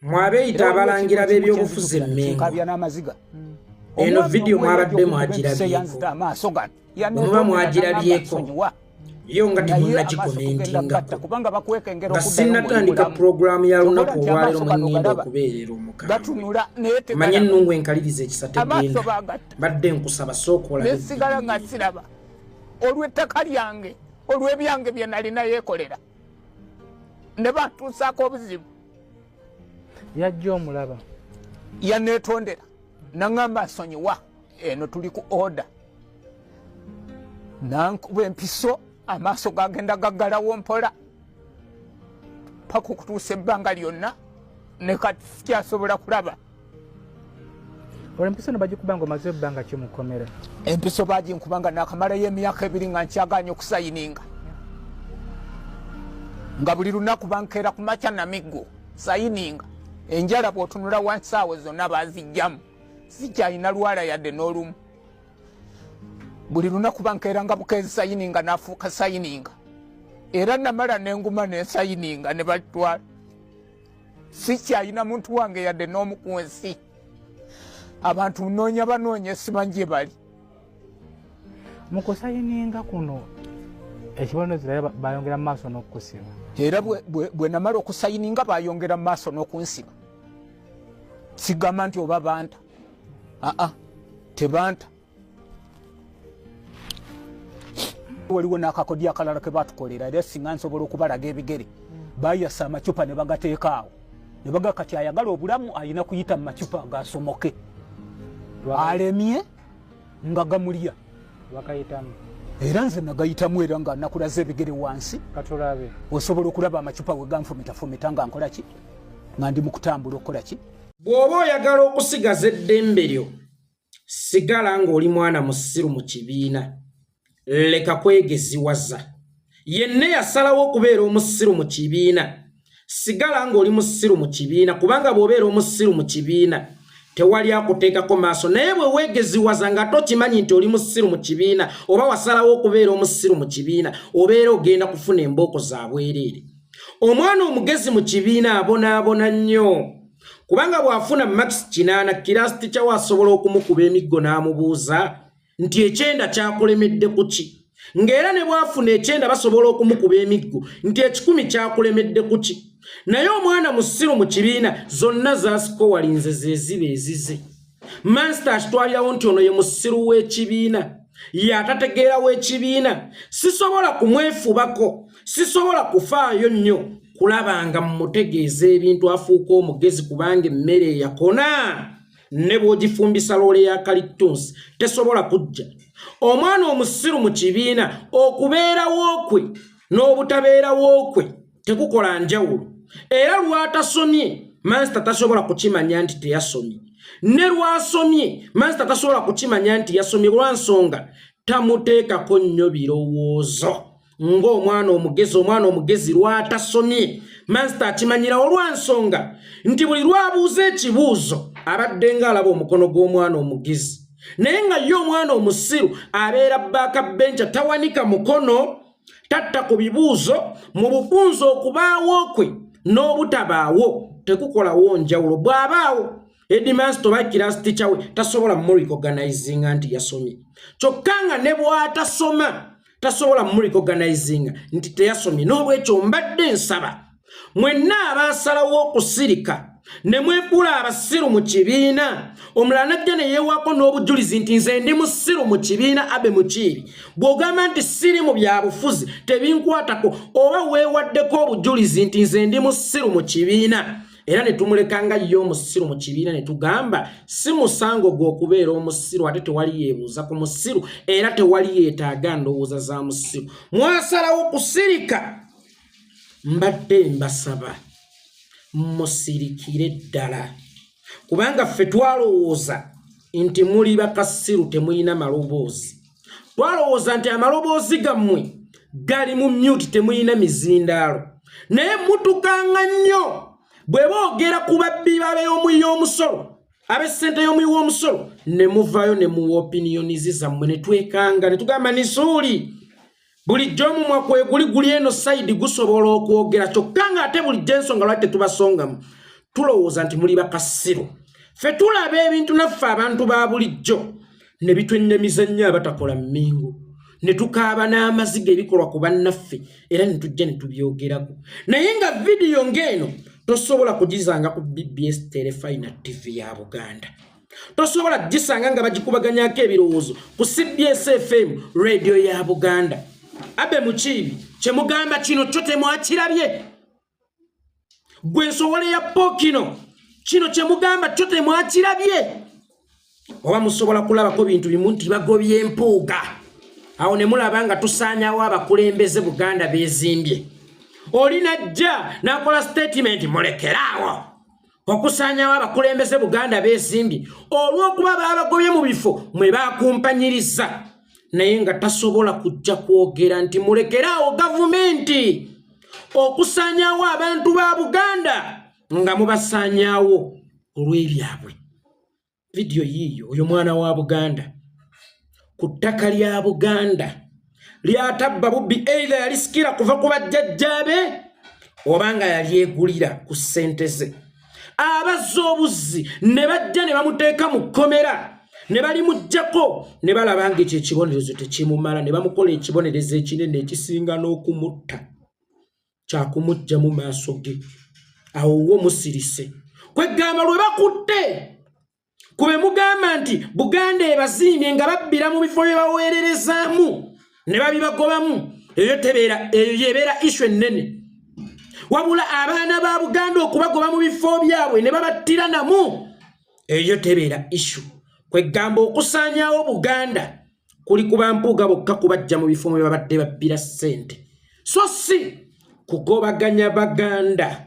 Mwabeeyita abalangira b'ebyobufuzi emmengo. Eno video mwabadde mwagirabyeko. Muba mwagirabyeko. Yo nga temunnagikomentingako. Nga sinnatandika pulogulaamu ya lunaku olwaleero mwe ŋŋenda okubeerera omukambwe. Manye ennungu enkaliriza ekisa tegenda. Badde nkusaba sooka olabe. Nesigala nga siraba. Olw'ettaka lyange, olw'ebyange bye nalina yekolera. Ne bantuusaako obuzibu. Yajja omulaba. Yaneetondera. Naŋŋamba nsonyiwa. Eno tuli ku order. Nankuba empiso. Amaaso gagenda gaggalawo mpola paka okutuusa ebbanga lyonna ne kati sikyasobola kulaba. Empiso nebagikuba nga omaze ebbanga ki mukomera? Empiso baginkuba nga nakamalayo emyaka 2 nga nkyaganya okusayininga. Nga buli lunaku bankeera ku makya na miggo sayininga. Enjala bw'otunula wansi awo zonna bazijjamu. Sikyalina lwala yadde n'olumu. Buli lunaku bankeera nga bukeezi sayininga n'afuuka sayininga. Era namala n'enguma ne sayininga ne batwala. Sikyalina muntu wange yadde n'omu ku nsi. Abantu nnoonya banoonya simanyi gye bali. Mu kusayininga kuno ekibonezera bayongera mu maaso n'okukusiba. Era bwe namala okusayininga bayongera mu maaso n'okunsiba. Sigamba nti oba banta. Tebanta. Waliwo n'akakodi akalala ke batukolera era singa nsobola okubalaga ebigere. Bayasa amacupa ne bagateeka awo. Ne baga kati ayagala obulamu ayina kuyita mu macupa gasomoke. Alemye nga gamulya. Bakayitamu. Era nze nagayitamu era nga nakulaze ebigere wansi. Katulabe. Osobola okulaba amacupa we ganfumita nga nkola ki? Nga ndi mu kutambula okola ki? Bw'oba oyagala okusigaza eddembe lyo, sigala ng'oli mwana musiru mu kibiina. Leka kwegeziwaza. Yenna yasalawo okubeera omusiru mu kibiina. Sigala ng'oli musiru mu kibiina kubanga bw'obeera omusiru mu kibiina tewali akuteekako maaso. Naye bwe weegeziwaza nga tokimanyi nti oli musiru mu kibiina oba wasalawo okubeera omusiru mu kibiina obeera ogenda kufuna embooko za bwereere. Omwana omugezi mu kibiina abonaabona nnyo kubanga bw'afuna max 8 kiraasi ticcawo asobola okumukuba emiggo n'amubuuza nti ekyenda kyakulemedde kuki? Ng'era ne bwafuna ekyenda basobola okumukuba emiggo nti 10 kyakulemedde kuki? Naye omwana musiru mu kibiina zonna zasikowalinze zeziba ezize. Mansita akitwalirawo nti ono ye musiru w'ekibiina. Yatategeera w'ekibiina. Sisobola kumwefubako. Sisobola kufaayo nnyo kulabanga mmutegeeza ebintu afuuka omugezi kubanga emmere yakona. Ne bw'ogifumbisa loole ya kalittunsi tesobola kujja. Omwana omusiru mu kibiina okubeerawo kwe n'obutabeerawo kwe tekukola njawulo. Era lw'atasomye mansita tasobola kukimanya nti teyasomye. Ne lw'asomye mansita tasobola kukimanya nti yasomye lwansonga tamuteekako nnyo birowoozo. Ng'omwana omugezi lw'atasomye mansita akimanyira olwansonga nti buli lw'abuuza ekibuuzo abadde ng'alaba omukono gw'omwana omugezi. Naye nga ye omwana omusiru abeera baakabenca tawanika mukono tatta ku bibuuzo mu bufunze okubaawo kwe n'obutabaawo tekukolawo njawulo. Bw'abaawo Headmaster oba kiraasi ticca we tasobola murecognizinga nti yasomye. Kyokka nga ne bw'atasoma tasobola murecognizinga nti teyasomye. N'olwekyo mbadde nsaba mwenna abaasalawo okusirika ne mwefuula abasiru mu kibiina omulala najja ne yeewaako n'obujulizi nti nze ndi musiru mu kibiina abe mukiiri. Bw'ogamba nti siri mu byabufuzi tebinkwatako oba weewaddeko obujulizi nti nze ndi musiru mu kibiina. Era ne tumuleka nga ye omusiru mu kibiina ne tugamba si musango gw'okubeera omusiru ate tewali yeebuuza ku musiru era tewali yeetaaga ndowooza za musiru. Mwasalawo kusirika. Mbadde mbasaba musirikire ddala kubanga ffe twalowooza nti muli bakasiru temulina maloboozi. Twalowooza nti amaloboozi gammwe gali mu mute temulina mizindaalo. Naye mutukanga nnyo bwe boogera ku babbi b'omuyi w'omusolo ab'essente y'omuyi w'omusolo ne muvaayo ne mu opinionizi zammwe ne twekanga ne tugamba nisuuli bulijjo omumwa kwe guli eno sayidi gusobola okwogera kyokka nga ate bulijjo ensonga lwaki tetubasongamu tulowooza nti muli bakasiru ffe tulaba ebintu naffe abantu ba bulijjo ne bitwennyamiza nnyo abatakola mmingu ne tukaaba n'amaziga ebikolwa ku bannaffe era ne tujja ne tubyogerako naye nga vidiyo ng'eno tosobola kugizanga ku BBS Telefina TV ya Buganda tosobola gisanga nga bagikubaganyako ebirowoozo ku CBS FM radio ya Buganda abe mukiibi kye mugamba kino kyo temwakirabye gwe nsowole ya Pokino kino kye mugamba kyo temwakirabye oba musobola kulabako bintu bimu nti bagobye empuuga awo ne mulaba nga tusaanyawo abakulembeze Buganda beezimbye oli najja n'akola statement mulekeraawo okusaanyawo abakulembeze Buganda beezimbye olw'okuba baabagobye mu bifo mwe baakumpanyiriza naye nga tasobola kujja kwogera nti mulekeraawo gavumenti okusaanyawo abantu ba Buganda nga mubasaanyaawo olw'ebyabwe video yiyo oyo mwana wa Buganda ku ttaka lya Buganda lyatabba bubbi either yalisikira kuva ku bajjajjaabe oba nga yalyegulira ku ssente ze abazza obuzzi ne bajja ne bamuteeka mu kkomera ne balimuggyako ne balaba nga ekyo ekibonerezo tekimumala ne bamukola ekibonerezo ekinene ekisinga n'okumutta kyakumujja mu maaso ge awo wo musirise kwegamba lwe bakutte kube mugamba nti Buganda ebazimbye nga babbira mu bifo bye baweererezaamu ne babibagobamu eyo yebeera issue ennene wabula abaana ba Buganda okubagoba mu bifo byabwe ne babattira namu eyo tebeera issue kwegamba okusaanyaawo Buganda kuli kuba mpuuga bokka kubajja mu bifo bye babadde babbira ssente so si kugobaganya Baganda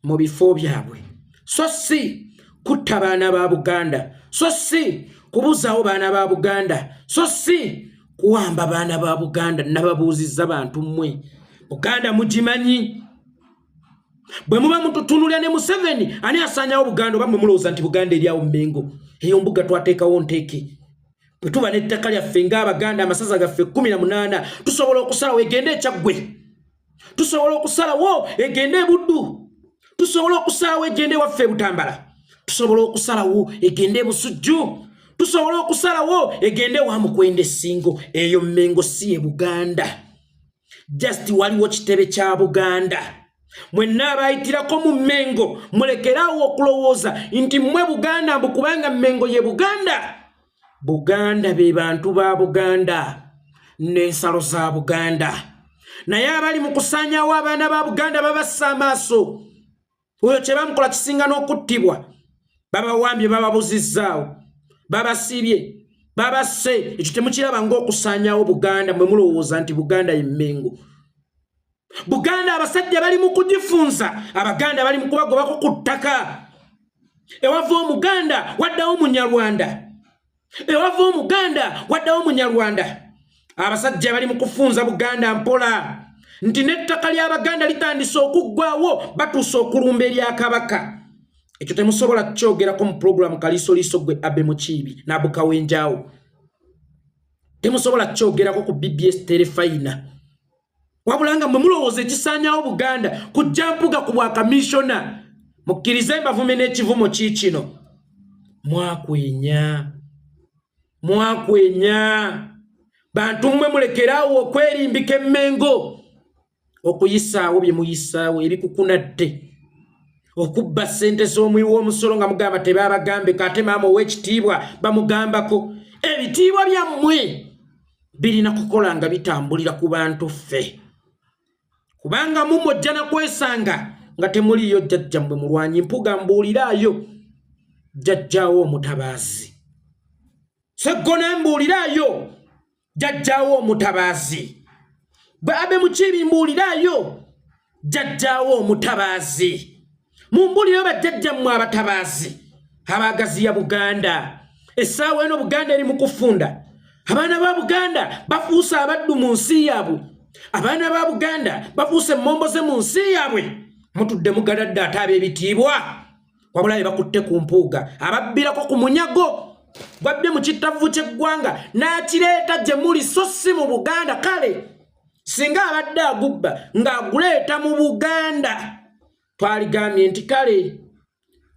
mu bifo byabwe so si kutta baana ba Buganda so si kubuzaawo baana ba Buganda so si kuwamba baana ba Buganda nababuuzizza bantu mmwe Buganda mugimanyi bwe muba mututunulya ne Museveni ani asaanyawo Buganda oba mwe mulowooza nti Buganda eryawo Mmengo eyo mbuga twateekawo nteeke bwe tuba n'ettaka lyaffe ng'Abaganda amasaza gaffe 18 tusobola okusalawo egende ekyaggwe tusobola okusalawo egende e Buddu tusobola okusalawo egende waffe Butambala tusobola okusalawo egende e Busujju tusobola okusalawo egende wa Mukwende Singo eyo Mmengo si e Buganda just waliwo kitebe kya Buganda mwenna abayitirako mu Mmengo mulekerawo okulowooza nti mmwe Buganda mbu kubanga Mmengo ye Buganda Buganda be bantu ba Buganda n'ensalo za Buganda naye abali mu kusaanyaawo abaana ba Buganda babassa amaaso oyo kye bamukola kisinga n'okuttibwa babawambye bababuzizzaawo babasibye babasse ekyo temukiraba ng'okusaanyaawo Buganda mwe mulowooza nti Buganda ye Mmengo Buganda abasajja bali mu kugifunza Abaganda bali mu kubagobako ku ttaka ewava Omuganda waddawo Munyarwanda ewava Omuganda waddawo Munyarwanda abasajja bali mu kufunza Buganda mpola nti n'ettaka ly'Abaganda litandise okuggwaawo batuuse okulumba erya Kabaka ekyo temusobola kukyogerako mu programu Kaliisoliiso gwe Abe Mukiibi n'Abukawenjaawo temusobola kukyogerako ku BBS Telefina wabula nga mwe mulowooza ekisaanyaawo Buganda kujja mpuga ku bwakamishona mukkirize mbavume n'ekivumo kiikino mwakwenya bantu mmwe mulekeraawo okwerimbika Mmengo okuyisaawo bye muyisaawo ebikukunadde okubba ssente z'omuwi w'omusolo nga mugamba tebabagambe kate maama ow'ekitiibwa bamugambako ebitiibwa byammwe birina kukola nga bitambulira ku bantu ffe kubanga mumojja na kwesanga nga temuliyo jjajjammwe mulwanyi mpuga mbuuliraayo jjajjaawo omutabaazi seggona mbuuliraayo jjajjaawo omutabaazi bwe Abe Mukiibi mbuuliraayo jjajjaawo omutabaazi mumbulire bajjajjammwe abatabaazi abaagaziya Buganda essaawa eno Buganda eri mu kufunda abaana ba Buganda bafuuse abaddu mu nsi yaabwe abaana ba Buganda bafuuse mmomboze mu nsi yaabwe mutudde mugaladde ate ab'ebitiibwa wabula be bakutte ku mpuuga ababbirako ku munyago gwadde mu kittavu ky'eggwanga n'akireeta gye muli so si mu Buganda kale singa abadde agubba ng'aguleeta mu Buganda twaligambye nti kale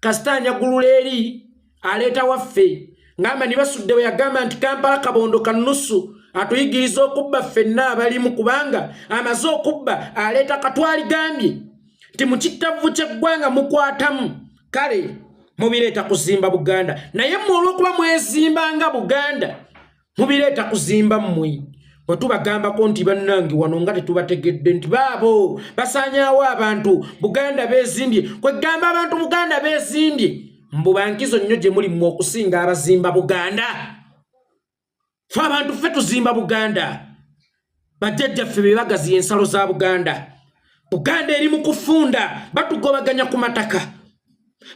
kasitanya gululeri aleta waffe ngamba nibasudde yagamba nti Kampala kabondo kanusu atuyigiriza okubba ffenna abalimu kubanga amaze okubba aleta katwali gambye ti mukittavu ky'eggwanga mukwatamu kale mubireeta kuzimba Buganda naye olw'okuba mwezimbanga Buganda mubireeta kuzimba mmwe bwe tubagambako nti bannange wano nga tetubategedde nti baabo basaanyaawo abantu Buganda beezimbye kwegamba abantu Buganda beezimbye mbubankizo nnyo gye muli mmwe okusinga abazimba Buganda fe abantu ffe tuzimba Buganda bajjajjaffe be bagaziya ensalo za Buganda eri mu kufunda batugobaganya ku mataka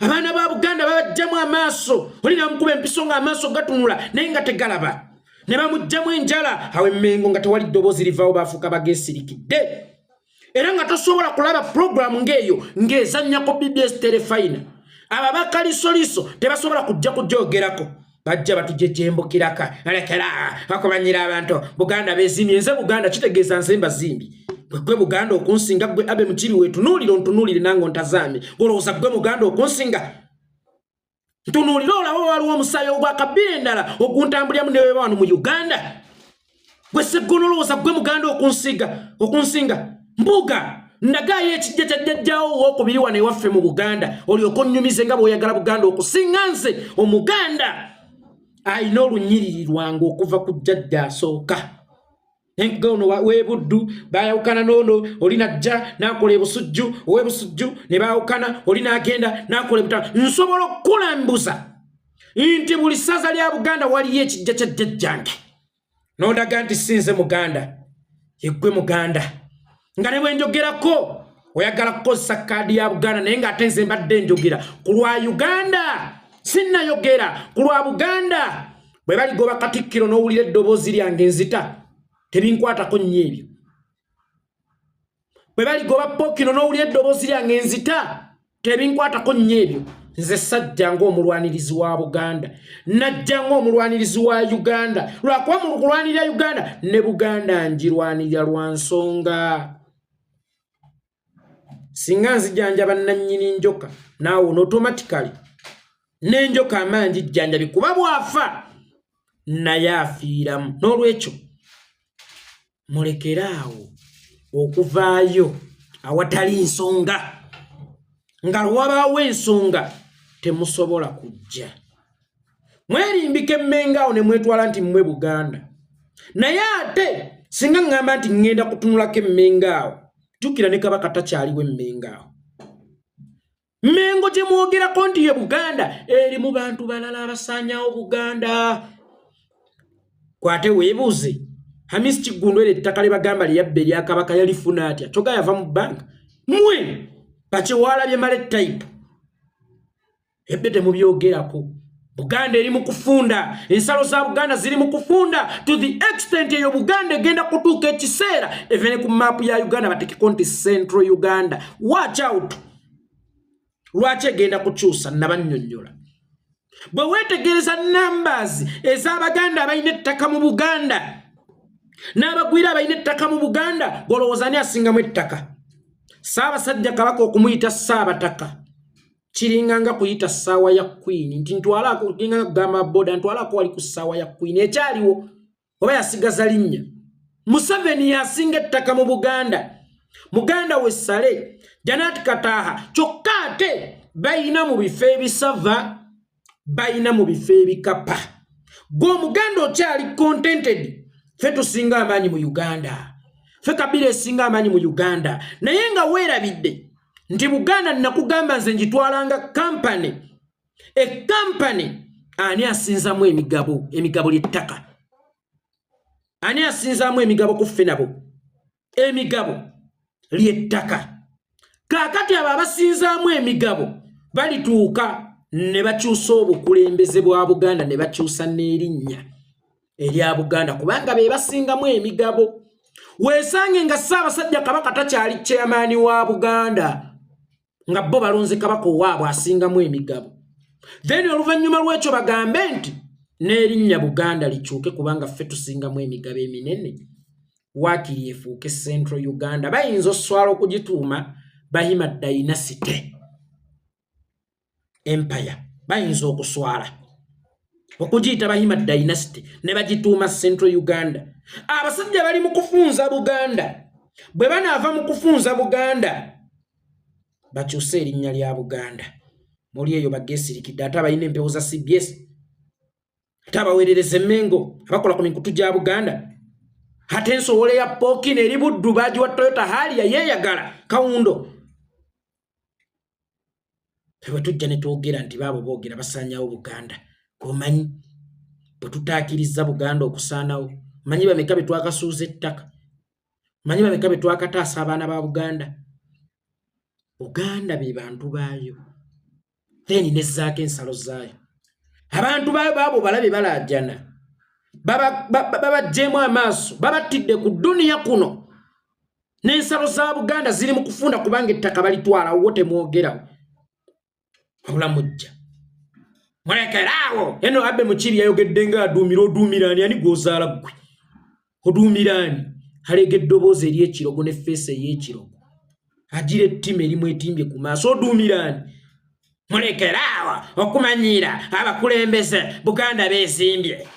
abaana ba Buganda babajjamu amaaso olina mukuba empiso nga amaaso gatunula naye nga tegalaba ne bamujjamu enjala awo emmengo nga tewali ddoboozi livaawo baafuuka bageesirikidde era nga tosobola kulaba puroguramu ng'eyo ng'ezannyako BBS Terefayina ababaka lisoliso tebasobola kujja kujoogerako bajja batujejembukiraka alekera bakubanyira abantu Buganda beezimbye nze Buganda kitegeeza nze mbazimbi gwe Buganda okunsinga gwe abe mukiri wetu ntunuulire nange ontazame olowooza gwe Buganda okunsinga ntunuulire olaba waliwo omusaayi ogwakabbira endala oguntambulyamu ne weba wano mu Uganda gwe seggono olowooza gwe Muganda okunsinga mbuga ndagaayo ekijja kya jjajjaawo owookubiri wano ewaffe mu Buganda olyoka onnyumize nga bw'oyagala Buganda okusinga nze Omuganda ayina olunyiriri lwange okuva ku jjajja asooka enkono webuddu bayawukana nono olinajja nakola ebusujju owebusujju ne bayawukana olinagenda nakola ebutala nsobola okukulambuza nti buli ssaza lya Buganda waliyo ekijja kya jjajjange n'ondaga nti sinze Muganda yeggwe Muganda nga ne bwe njogerako oyagala kukozesa kaadi ya Buganda naye ng'ate nze mbadde njogera ku lwa Uganda sinnayogera ku lwa Buganda bwe baligoba Katikkiro n'owulira eddoboozi lyange nzita tebinkwatako nnyo ebyo bwe baligoba Ppookino n'owulira eddoboozi lyange nzita tebinkwatako nnyo ebyo nze sajja ng'omulwanirizi wa Buganda najja ng'omulwanirizi wa Uganda lwakuba mu kulwanirira Uganda ne Buganda njirwanirira lwa nsonga singa nzijanjaba nannyini njoka naawe automatically n'enjoka amangi jjanjabi kuba bwafa naye afiiramu n'olwekyo mulekeraawo okuvaayo awatali nsonga nga lwabaawo ensonga temusobola kujja mwerimbika emmengaawo ne mwetwala nti mmwe Buganda naye ate singa ngamba nti ngenda kutunulako emmengaawo jjukira ne Kabaka takyaliwo emmengaawo Mmengo gye mwogerako nti ye Buganda eri mu bantu balala abasaanyaawo Buganda kwate weebuuze Hamisi Kiggundu eri ettaka lye bagamba lyabba erya Kabaka yalifuna atya kyoga yava mu bbanga mmwe bakyewalabye male type ebbe temubyogerako Buganda eri mu kufunda ensalo za Buganda ziri mu kufunda to the extent eyo Buganda egenda kutuuka ekiseera evene ku maapu ya Uganda batekeko nti Central Uganda watch out lwaki egenda kukyusa nabannyonnyola bwe weetegereza numbers ez'Abaganda abalina ettaka mu Buganda n'abagwira abalina ettaka mu Buganda golowooza ani asingamu ettaka Ssaabasajja Kabaka okumuyita Ssaabataka kiringa nga kuyita ssaawa ya Queen nti ntwalako kiringa kugamba boda ntwalako wali ku ssaawa ya Queen ekyaliwo oba yasigaza linnya Museveni yasinga ettaka mu Buganda Muganda wessale Janati Kataaha kyokka ate bayina mu bifo ebisava bayina mu bifo ebikapa gwe Omuganda okyali contented ffe tusinga amaanyi mu Uganda ffe Kabila esinga amaanyi mu Uganda naye nga weerabidde nti Buganda nakugamba nze njitwalanga company company ani asinzamu emigabo ly'ettaka ani asinzamu emigabo ku ffe nabo emigabo ly'ettaka kaakati abo abasinzaamu emigabo balituuka ne bakyusa obukulembeze bwa Buganda ne bakyusa n'erinnya erya Buganda kubanga be basingamu emigabo weesange nga Ssaabasajja Kabaka takyali chairman wa Buganda nga bo balonze Kabaka owaabwe asingamu emigabo then oluvannyuma lw'ekyo bagambe nti n'erinnya Buganda likyuke kubanga ffe tusingamu emigabo eminene waakiri efuuke Central Uganda bayinza oswala okugituuma Bahima Dynasty empire bayinza okuswala okugiyita Bahima dynasty ne bagituuma Central Uganda. Abasajja bali mu kufunza Buganda bwe banaava mu kufunza Buganda bakyuse erinnya lya Buganda. Muli eyo bagesirikidde ate abalina empewo za CBS ate abaweerereza emmengo abakola ku mikutu gya Buganda ate ensowole ya Pokini eri Buddu bagiwa Toyota Harrier yeeyagala Kawundo. Bwe tujja ne twogera nti baabo boogera basaanyawo Buganda. Omanyi bwe tutaakiriza Buganda okusaanawo manyi bameka be twakasuuza ettaka manyi bameka be twakataasa abaana ba Buganda. Buganda be bantu baayo then nezzaako ensalo zaayo. Abantu baayo baabo balabe balaajana babajjeemu amaaso babattidde ku duniya kuno n'ensalo za Buganda ziri mu kufunda kubanga ettaka balitwala wo temwogerawo wabula mujja mulekeraawo. Eno Abbe Mukiibi yayogedde nga aduumira oduumiraani ani gw'ozaala ggwe oduumiraani alega eddoboozi ery'ekirogo ne feesi ey'ekirogo agira ettima erimu etimbye ku maaso oduumiraani. Mulekeraawo okumanyiira abakulembeze Buganda beesimbye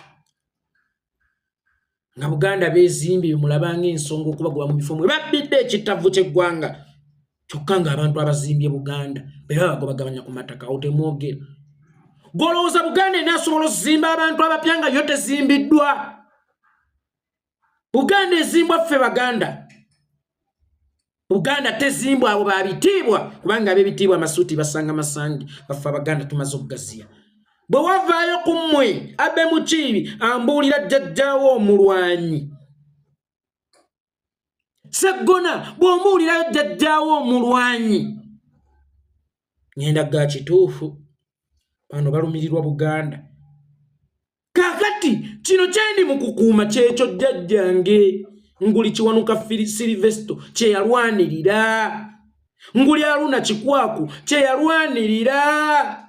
nga Buganda beesimbye mulabanga ensonga okubagoba mu bifo mwe babbidde ekittavu ky'eggwanga kyokka ng'abantu abazimbye Buganda be babagobagabanya ku mataka awo temwogera. Golowooza Buganda enaasobola okuzimba abantu abapya nga yo tezimbiddwa. Buganda ezimbwa ffe Baganda. Buganda tezimbwa abo babitiibwa kubanga ab'ebitiibwa amasuuti basanga masangi baffe Abaganda tumaze okugaziya. Bwe wavaayo ku mmwe Abbe Mukiibi ambuulira jjajjaawo omulwanyi. Seggona bw'omuwulirayo jjajjaawo omulwanyi ngenda ga kituufu bano balumirirwa Buganda. Kaakati kino kyendi mu kukuuma kyekyo jjajjange Nguli Kiwanuka Sylvester kye yalwanirira. Nguli Aruna Kikwaku kye yalwanirira.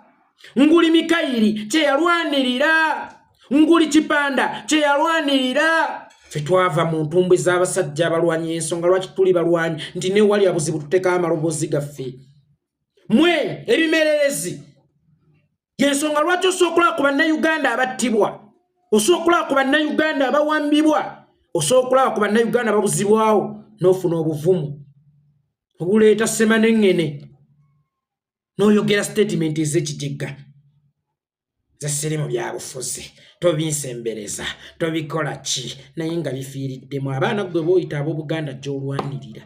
Nguli Mikayiri kye yalwanirira. Nguli Kipanda kye yalwanirira. Ffe twava mu ntumbwe z'abasajja abalwanyi ensonga lwaki tuli balwanyi nti ne wali abuzibu tuteeka amaloboozi gaffe. Mwe ebimererezi yensonga lwaki osookola ku bannayuganda abattibwa, osookola ku bannayuganda abawambibwa, osookola ku bannayuganda ababuzibwawo n'ofuna obuvumu obuleeta ssemanengene n'oyogera statement ez'ekijegga zasiri mu byabufuzi tobinsembereza tobikola ki naye nga bifiiriddemu abaana gwe booyita ab'Obuganda gy'olwanirira.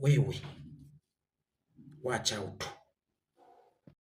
Weewe watch out.